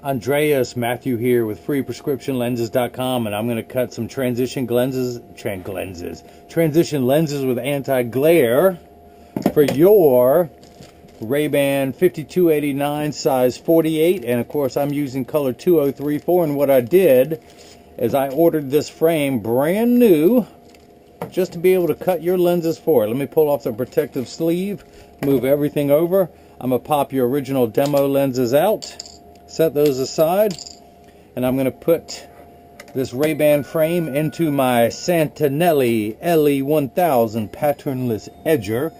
Andreas, Matthew here with freeprescriptionlenses.com, and I'm going to cut some transition lenses with anti-glare for your RayBan 5289 size 48, and of course I'm using color 2034. And what I did is I ordered this frame brand new just to be able to cut your lenses for it. Let me pull off the protective sleeve, move everything over. I'm going to pop your original demo lenses out, set those aside, and I'm going to put this RayBan frame into my Santinelli LE1000 patternless edger.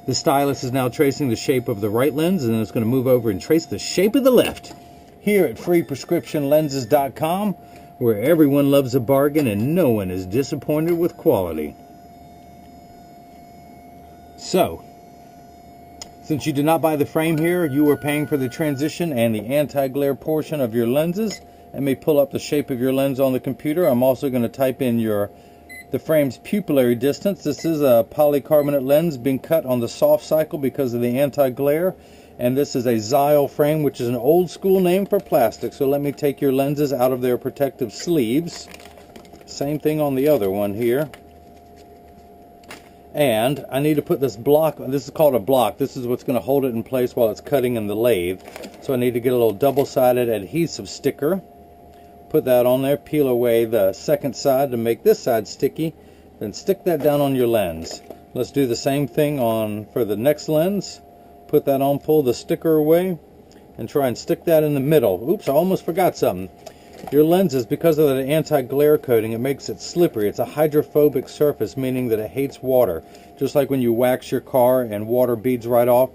The stylus is now tracing the shape of the right lens, and then it's going to move over and trace the shape of the left. Here at freeprescriptionlenses.com, where everyone loves a bargain and no one is disappointed with quality. So, since you did not buy the frame here, you are paying for the transition and the anti-glare portion of your lenses. Let me pull up the shape of your lens on the computer. I'm also going to type in the frame's pupillary distance. This is a polycarbonate lens being cut on the soft cycle because of the anti-glare. And this is a Xyle frame, which is an old school name for plastic. So let me take your lenses out of their protective sleeves. Same thing on the other one here. And I need to put this block, this is called a block. This is what's going to hold it in place while it's cutting in the lathe. So I need to get a little double-sided adhesive sticker. Put that on there, peel away the second side to make this side sticky. Then stick that down on your lens. Let's do the same thing for the next lens. Put that on, pull the sticker away, and try and stick that in the middle. Oops, I almost forgot something. Your lenses, because of the anti-glare coating, it makes it slippery. It's a hydrophobic surface, meaning that it hates water. Just like when you wax your car and water beads right off.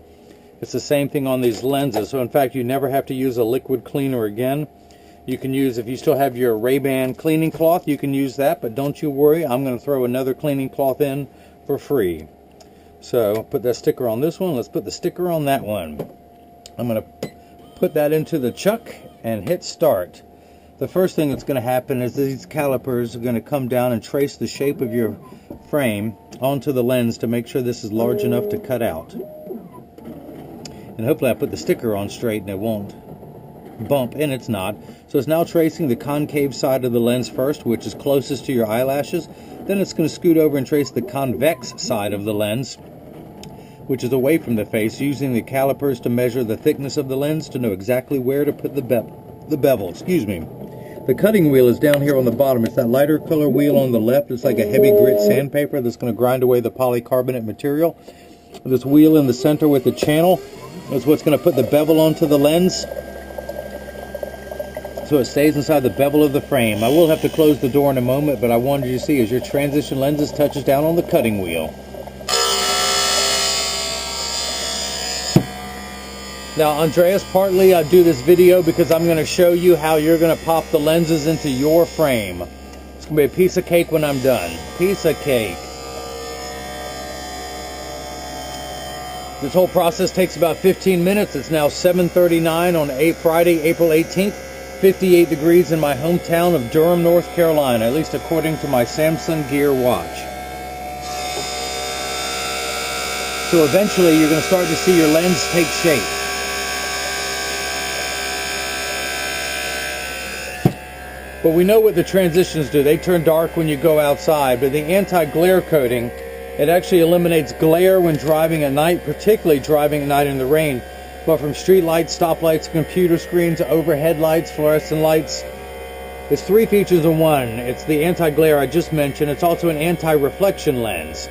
It's the same thing on these lenses. So in fact, you never have to use a liquid cleaner again. You can use, if you still have your RayBan cleaning cloth, you can use that, but don't you worry, I'm going to throw another cleaning cloth in for free. So put that sticker on this one. Let's put the sticker on that one. I'm going to put that into the chuck and hit start. The first thing that's going to happen is these calipers are going to come down and trace the shape of your frame onto the lens to make sure this is large enough to cut out. And hopefully I put the sticker on straight and it won't bump, and it's not. So it's now tracing the concave side of the lens first, which is closest to your eyelashes. Then it's going to scoot over and trace the convex side of the lens, which is away from the face, using the calipers to measure the thickness of the lens to know exactly where to put the bevel. Excuse me. The cutting wheel is down here on the bottom. It's that lighter color wheel on the left. It's like a heavy grit sandpaper that's going to grind away the polycarbonate material. This wheel in the center with the channel is what's going to put the bevel onto the lens, so it stays inside the bevel of the frame. I will have to close the door in a moment, but I wanted you to see as your transition lenses touches down on the cutting wheel. Now, Andreas, partly I do this video because I'm going to show you how you're going to pop the lenses into your frame. It's going to be a piece of cake when I'm done. Piece of cake. This whole process takes about 15 minutes. It's now 7:39 on Friday, April 18th. 58 degrees in my hometown of Durham, North Carolina, at least according to my Samsung Gear watch. So eventually you're going to start to see your lens take shape. But we know what the transitions do. They turn dark when you go outside, but the anti-glare coating, it actually eliminates glare when driving at night, particularly driving at night in the rain. But from street lights, stoplights, computer screens, overhead lights, fluorescent lights, it's three features in one. It's the anti-glare I just mentioned. It's also an anti-reflection lens.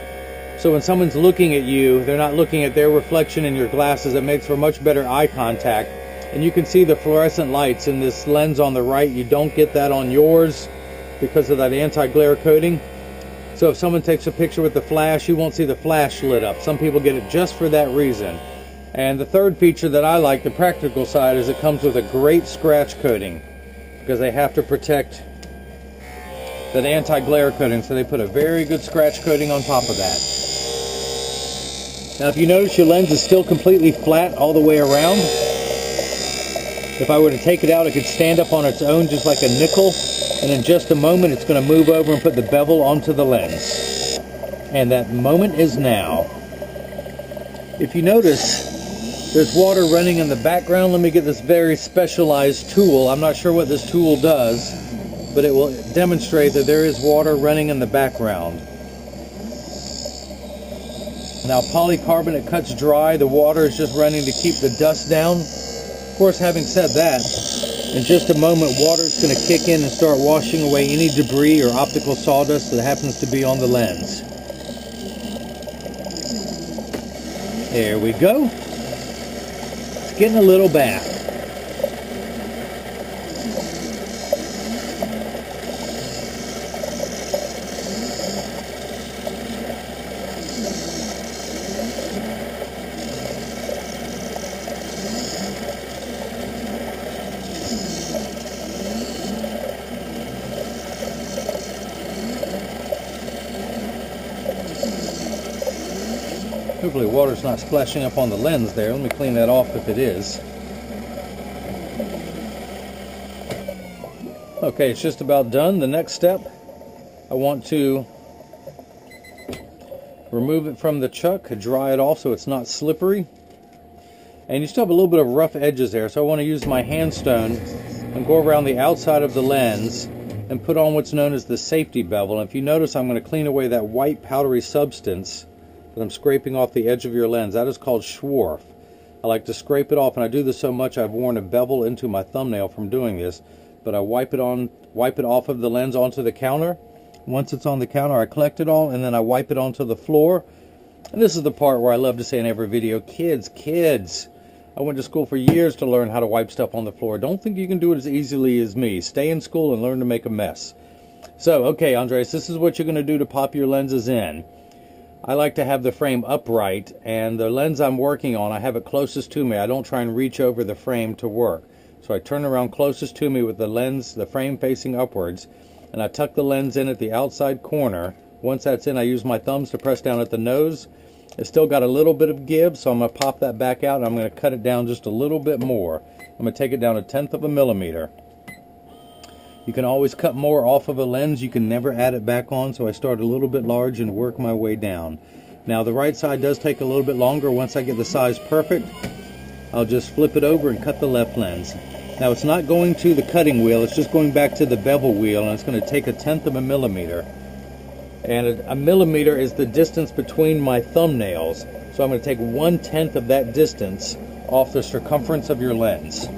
So when someone's looking at you, they're not looking at their reflection in your glasses. It makes for much better eye contact. And you can see the fluorescent lights in this lens on the right. You don't get that on yours because of that anti-glare coating. So if someone takes a picture with the flash, you won't see the flash lit up. Some people get it just for that reason. And the third feature that I like, the practical side, is it comes with a great scratch coating because they have to protect that anti-glare coating. So they put a very good scratch coating on top of that. Now if you notice your lens is still completely flat all the way around, if I were to take it out, it could stand up on its own just like a nickel, and in just a moment it's going to move over and put the bevel onto the lens. And that moment is now. If you notice, There's water running in the background. Let me get this very specialized tool. I'm not sure what this tool does, but it will demonstrate that there is water running in the background. Now polycarbonate cuts dry. The water is just running to keep the dust down. Of course, having said that, in just a moment, water is going to kick in and start washing away any debris or optical sawdust that happens to be on the lens. There we go. It's getting a little bath. Hopefully water's not splashing up on the lens there. Let me clean that off if it is. Okay, it's just about done. The next step, I want to remove it from the chuck, dry it off so it's not slippery. And you still have a little bit of rough edges there, so I want to use my hand stone and go around the outside of the lens and put on what's known as the safety bevel. And if you notice, I'm going to clean away that white powdery substance that I'm scraping off the edge of your lens. That is called Schwarf. I like to scrape it off, and I do this so much I've worn a bevel into my thumbnail from doing this. But I wipe it off of the lens onto the counter. Once it's on the counter, I collect it all, and then I wipe it onto the floor. And this is the part where I love to say in every video, kids. I went to school for years to learn how to wipe stuff on the floor. Don't think you can do it as easily as me. Stay in school and learn to make a mess. So, okay, Andres, this is what you're going to do to pop your lenses in. I like to have the frame upright, and the lens I'm working on, I have it closest to me. I don't try and reach over the frame to work. So I turn around closest to me with the frame facing upwards, and I tuck the lens in at the outside corner. Once that's in, I use my thumbs to press down at the nose. It's still got a little bit of give, so I'm going to pop that back out, and I'm going to cut it down just a little bit more. I'm going to take it down 1/10 of a millimeter. You can always cut more off of a lens. You can never add it back on, so I start a little bit large and work my way down. Now the right side does take a little bit longer. Once I get the size perfect, I'll just flip it over and cut the left lens. Now it's not going to the cutting wheel, it's just going back to the bevel wheel, and it's going to take 1/10 of a millimeter. And a millimeter is the distance between my thumbnails. So I'm going to take 1/10 of that distance off the circumference of your lens.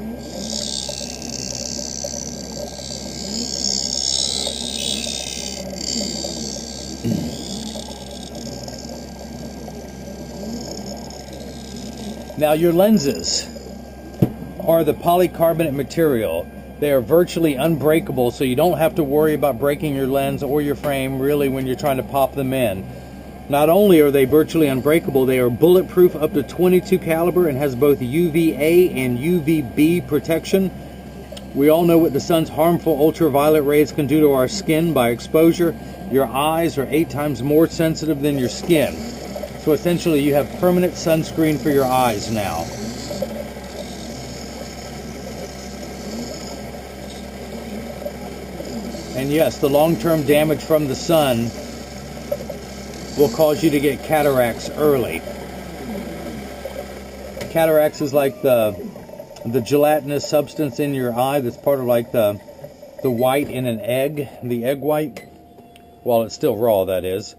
Now your lenses are the polycarbonate material. They are virtually unbreakable, so you don't have to worry about breaking your lens or your frame really when you're trying to pop them in. Not only are they virtually unbreakable, they are bulletproof up to .22 caliber and has both UVA and UVB protection. We all know what the sun's harmful ultraviolet rays can do to our skin by exposure. Your eyes are 8 times more sensitive than your skin. So essentially you have permanent sunscreen for your eyes now. And yes, the long-term damage from the sun will cause you to get cataracts early. Cataracts is like the gelatinous substance in your eye that's part of like the white in an egg, the egg white, while it's still raw, that is.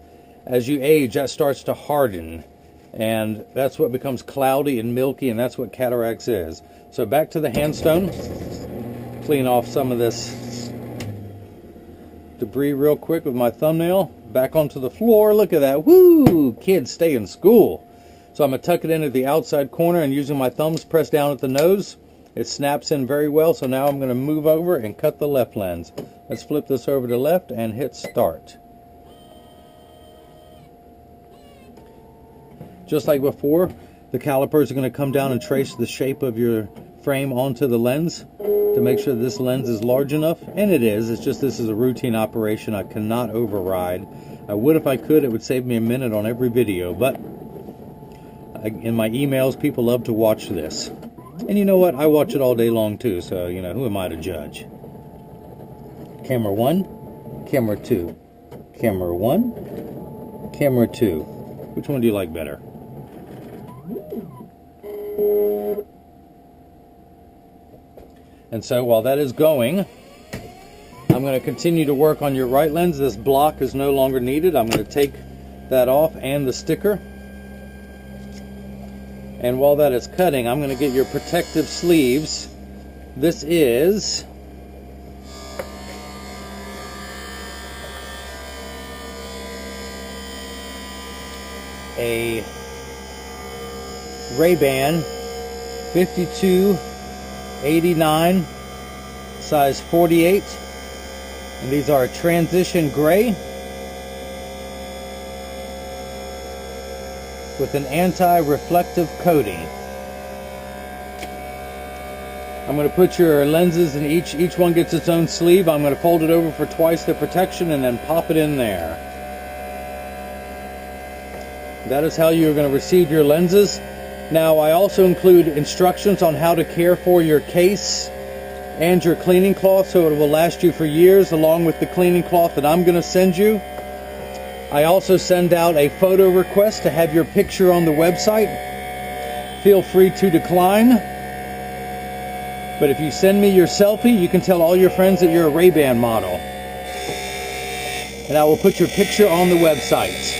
As you age, that starts to harden, and that's what becomes cloudy and milky, and that's what cataracts is. So back to the handstone. Clean off some of this debris real quick with my thumbnail. Back onto the floor. Look at that. Woo! Kids, stay in school. So I'm going to tuck it in at the outside corner, and using my thumbs, press down at the nose. It snaps in very well, so now I'm going to move over and cut the left lens. Let's flip this over to left and hit start. Just like before, the calipers are going to come down and trace the shape of your frame onto the lens to make sure this lens is large enough. And it is. It's just this is a routine operation I cannot override. I would if I could. It would save me a minute on every video. But in my emails, people love to watch this. And you know what? I watch it all day long too. So, you know, who am I to judge? Camera 1, camera 2, camera 1, camera 2. Which one do you like better? And so while that is going, I'm going to continue to work on your right lens. This block is no longer needed. I'm going to take that off and the sticker. And while that is cutting, I'm going to get your protective sleeves. This is a RayBan 5289 size 48, and these are a transition gray with an anti-reflective coating. I'm going to put your lenses in each one gets its own sleeve. I'm going to fold it over for twice the protection and then pop it in there. That is how you're going to receive your lenses. Now, I also include instructions on how to care for your case and your cleaning cloth so it will last you for years, along with the cleaning cloth that I'm going to send you. I also send out a photo request to have your picture on the website. Feel free to decline. But if you send me your selfie, you can tell all your friends that you're a RayBan model. And I will put your picture on the website.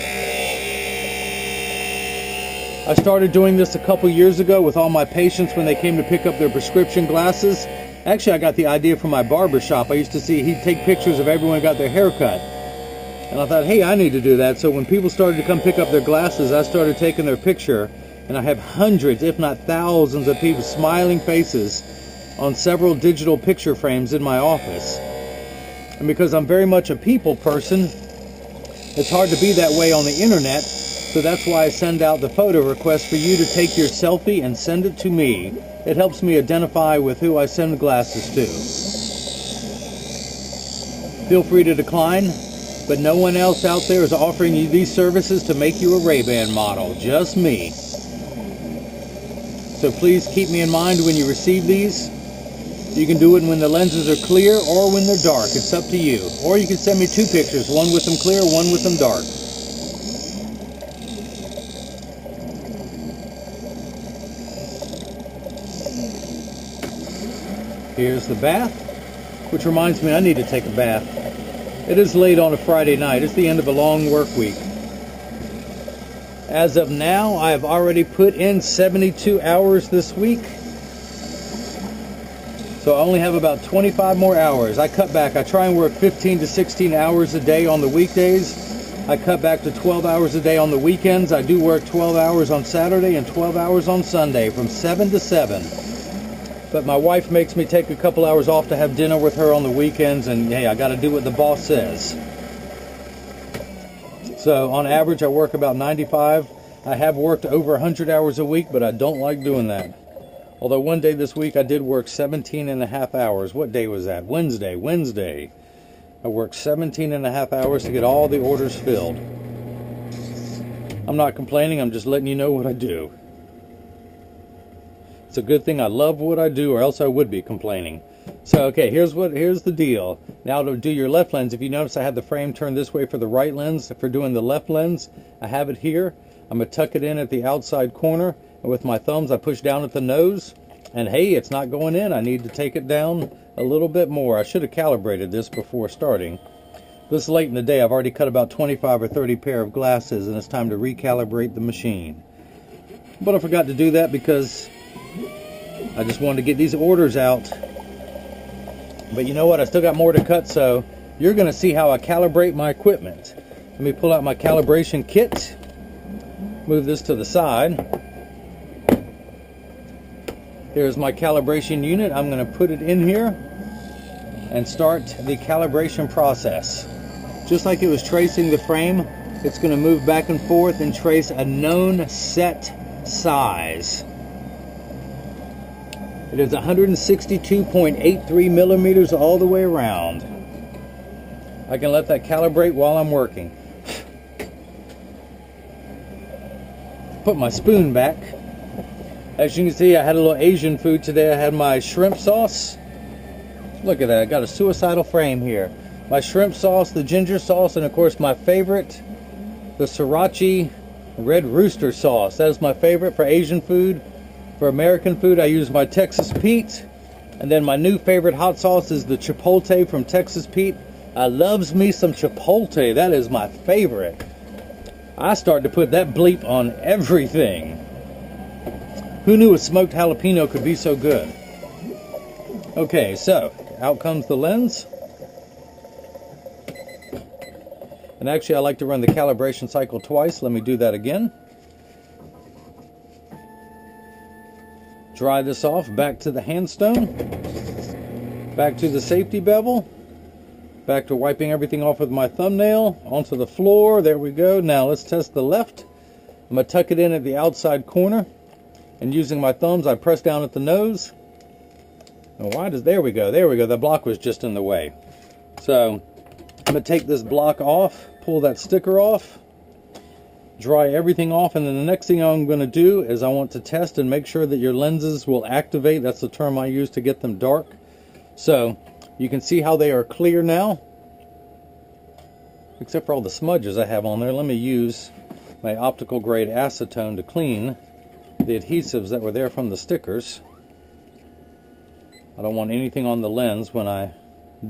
I started doing this a couple years ago with all my patients when they came to pick up their prescription glasses. Actually, I got the idea from my barber shop. I used to see he'd take pictures of everyone who got their hair cut. And I thought, hey, I need to do that. So when people started to come pick up their glasses, I started taking their picture. And I have hundreds, if not thousands, of people's smiling faces on several digital picture frames in my office. And because I'm very much a people person, it's hard to be that way on the internet. So that's why I send out the photo request for you to take your selfie and send it to me. It helps me identify with who I send the glasses to. Feel free to decline, but no one else out there is offering you these services to make you a RayBan model, just me. So please keep me in mind when you receive these. You can do it when the lenses are clear or when they're dark. It's up to you. Or you can send me two pictures, one with them clear, one with them dark. Here's the bath, which reminds me I need to take a bath. It is late on a Friday night. It's the end of a long work week. As of now, I have already put in 72 hours this week. So I only have about 25 more hours. I cut back. I try and work 15 to 16 hours a day on the weekdays. I cut back to 12 hours a day on the weekends. I do work 12 hours on Saturday and 12 hours on Sunday from 7 to 7. But my wife makes me take a couple hours off to have dinner with her on the weekends, and hey, I got to do what the boss says. So on average, I work about 95. I have worked over 100 hours a week, but I don't like doing that. Although one day this week I did work 17 and a half hours. What day was that? Wednesday. I worked 17 and a half hours to get all the orders filled. I'm not complaining, I'm just letting you know what I do. It's a good thing I love what I do, or else I would be complaining. So, okay, here's the deal. Now to do your left lens, if you notice I have the frame turned this way for the right lens. For doing the left lens, I have it here. I'm going to tuck it in at the outside corner. And with my thumbs, I push down at the nose. And hey, it's not going in. I need to take it down a little bit more. I should have calibrated this before starting. This late in the day, I've already cut about 25 or 30 pair of glasses, and it's time to recalibrate the machine. But I forgot to do that because I just wanted to get these orders out. But you know what? I still got more to cut, so you're going to see how I calibrate my equipment. Let me pull out my calibration kit. Move this to the side. Here's my calibration unit. I'm going to put it in here and start the calibration process. Just like it was tracing the frame, it's going to move back and forth and trace a known set size. It is 162.83 millimeters all the way around. I can let that calibrate while I'm working. Put my spoon back. As you can see, I had a little Asian food today. I had my shrimp sauce. Look at that, I got a suicidal frame here. My shrimp sauce, the ginger sauce, and of course my favorite, the sriracha red rooster sauce. That is my favorite for Asian food. For American food, I use my Texas Pete. And then my new favorite hot sauce is the Chipotle from Texas Pete. I loves me some Chipotle. That is my favorite. I start to put that bleep on everything. Who knew a smoked jalapeno could be so good? Okay, so out comes the lens. And actually, I like to run the calibration cycle twice. Let me do that again. Dry this off, back to the handstone, back to the safety bevel, back to wiping everything off with my thumbnail, onto the floor. There we go. Now let's test the left. I'm going to tuck it in at the outside corner, and using my thumbs, I press down at the nose. And there we go, the block was just in the way. So I'm going to take this block off, pull that sticker off, dry everything off, and then the next thing I'm going to do is I want to test and make sure that your lenses will activate. That's the term I use to get them dark. So you can see how they are clear now, except for all the smudges I have on there. Let me use my optical grade acetone to clean the adhesives that were there from the stickers. I don't want anything on the lens when I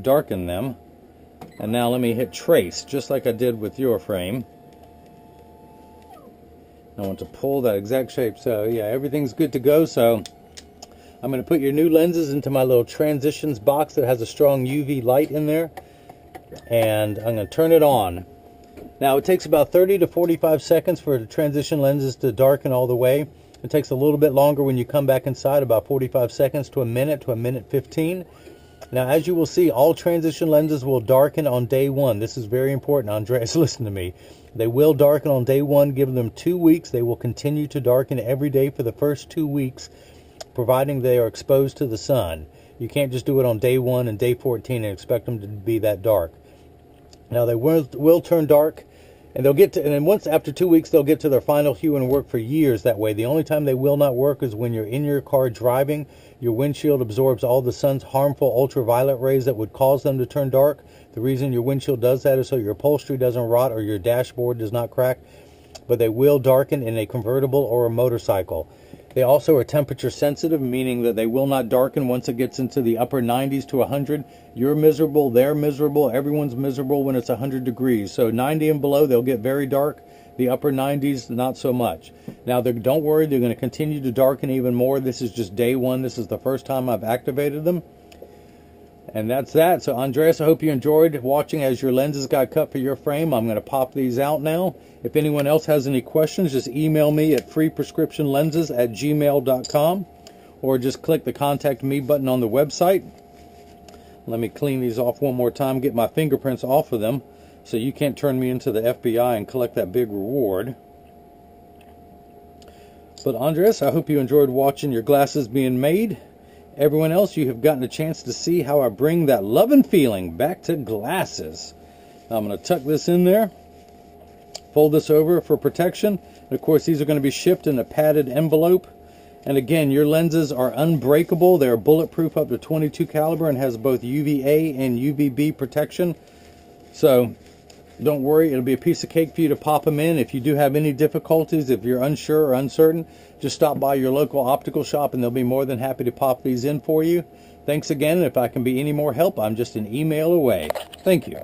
darken them. And now let me hit trace, just like I did with your frame. I want to pull that exact shape. So yeah, everything's good to go. So I'm going to put your new lenses into my little transitions box that has a strong UV light in there. And I'm going to turn it on. Now it takes about 30 to 45 seconds for the transition lenses to darken all the way. It takes a little bit longer when you come back inside, about 45 seconds to a minute 15. Now, as you will see, all transition lenses will darken on day one. This is very important, Andreas, listen to me. They will darken on day one. Give them 2 weeks. They will continue to darken every day for the first 2 weeks, providing they are exposed to the sun. You can't just do it on day 1 and day 14 and expect them to be that dark. Now, they will turn dark, and then once after 2 weeks, they'll get to their final hue and work for years that way. The only time they will not work is when you're in your car driving. Your windshield absorbs all the sun's harmful ultraviolet rays that would cause them to turn dark. The reason your windshield does that is so your upholstery doesn't rot or your dashboard does not crack. But they will darken in a convertible or a motorcycle. They also are temperature sensitive, meaning that they will not darken once it gets into the upper 90s to 100. You're miserable, they're miserable, everyone's miserable when it's 100 degrees. So 90 and below, they'll get very dark. The upper 90s, not so much. Now, don't worry, they're going to continue to darken even more. This is just day one. This is the first time I've activated them. And that's that. So, Andreas, I hope you enjoyed watching as your lenses got cut for your frame. I'm going to pop these out now. If anyone else has any questions, just email me at freeprescriptionlenses@gmail.com or just click the Contact Me button on the website. Let me clean these off one more time, get my fingerprints off of them, so you can't turn me into the FBI and collect that big reward. But Andres, I hope you enjoyed watching your glasses being made. Everyone else, you have gotten a chance to see how I bring that love and feeling back to glasses. Now I'm going to tuck this in there, fold this over for protection. And of course, these are going to be shipped in a padded envelope. And again, your lenses are unbreakable. They're bulletproof up to 22 caliber and has both UVA and UVB protection. So don't worry, it'll be a piece of cake for you to pop them in. If you do have any difficulties, if you're unsure or uncertain, just stop by your local optical shop and they'll be more than happy to pop these in for you. Thanks again, and if I can be any more help, I'm just an email away. Thank you.